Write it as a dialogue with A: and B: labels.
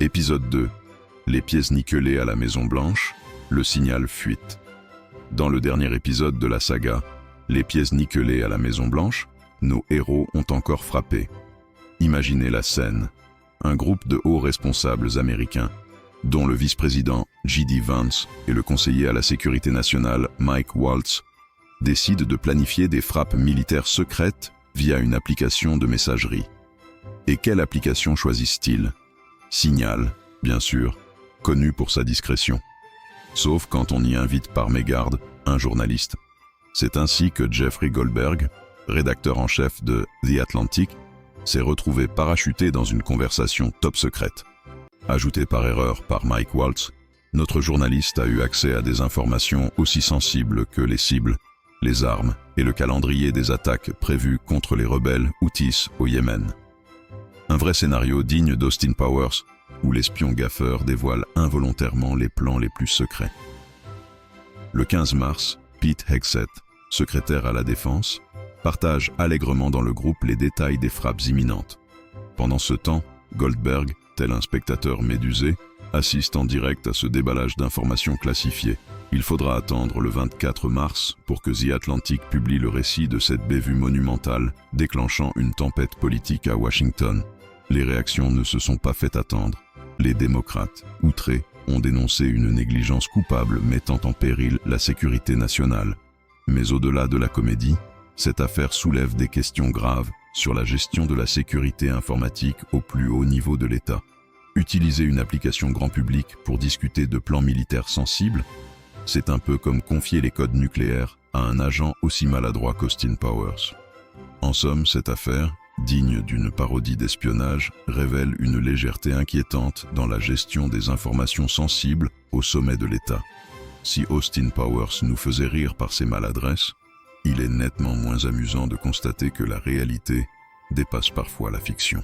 A: Épisode 2. Les pièces nickelées à la Maison-Blanche, le signal fuite. Dans le dernier épisode de la saga, les pièces nickelées à la Maison-Blanche, nos héros ont encore frappé. Imaginez la scène. Un groupe de hauts responsables américains, dont le vice-président J.D. Vance et le conseiller à la sécurité nationale Mike Waltz, décident de planifier des frappes militaires secrètes via une application de messagerie. Et quelle application choisissent-ils ? Signal, bien sûr, connu pour sa discrétion. Sauf quand on y invite par mégarde un journaliste. C'est ainsi que Jeffrey Goldberg, rédacteur en chef de The Atlantic, s'est retrouvé parachuté dans une conversation top secrète. Ajouté par erreur par Mike Waltz, notre journaliste a eu accès à des informations aussi sensibles que les cibles, les armes et le calendrier des attaques prévues contre les rebelles Houthis au Yémen. Un vrai scénario digne d'Austin Powers, où l'espion gaffeur dévoile involontairement les plans les plus secrets. Le 15 mars, Pete Hegseth, secrétaire à la Défense, partage allègrement dans le groupe les détails des frappes imminentes. Pendant ce temps, Goldberg, tel un spectateur médusé, assiste en direct à ce déballage d'informations classifiées. Il faudra attendre le 24 mars pour que The Atlantic publie le récit de cette bévue monumentale, déclenchant une tempête politique à Washington. Les réactions ne se sont pas fait attendre. Les démocrates, outrés, ont dénoncé une négligence coupable mettant en péril la sécurité nationale. Mais au-delà de la comédie, cette affaire soulève des questions graves sur la gestion de la sécurité informatique au plus haut niveau de l'État. Utiliser une application grand public pour discuter de plans militaires sensibles, c'est un peu comme confier les codes nucléaires à un agent aussi maladroit qu'Austin Powers. En somme, cette affaire, digne d'une parodie d'espionnage, révèle une légèreté inquiétante dans la gestion des informations sensibles au sommet de l'État. Si Austin Powers nous faisait rire par ses maladresses, il est nettement moins amusant de constater que la réalité dépasse parfois la fiction.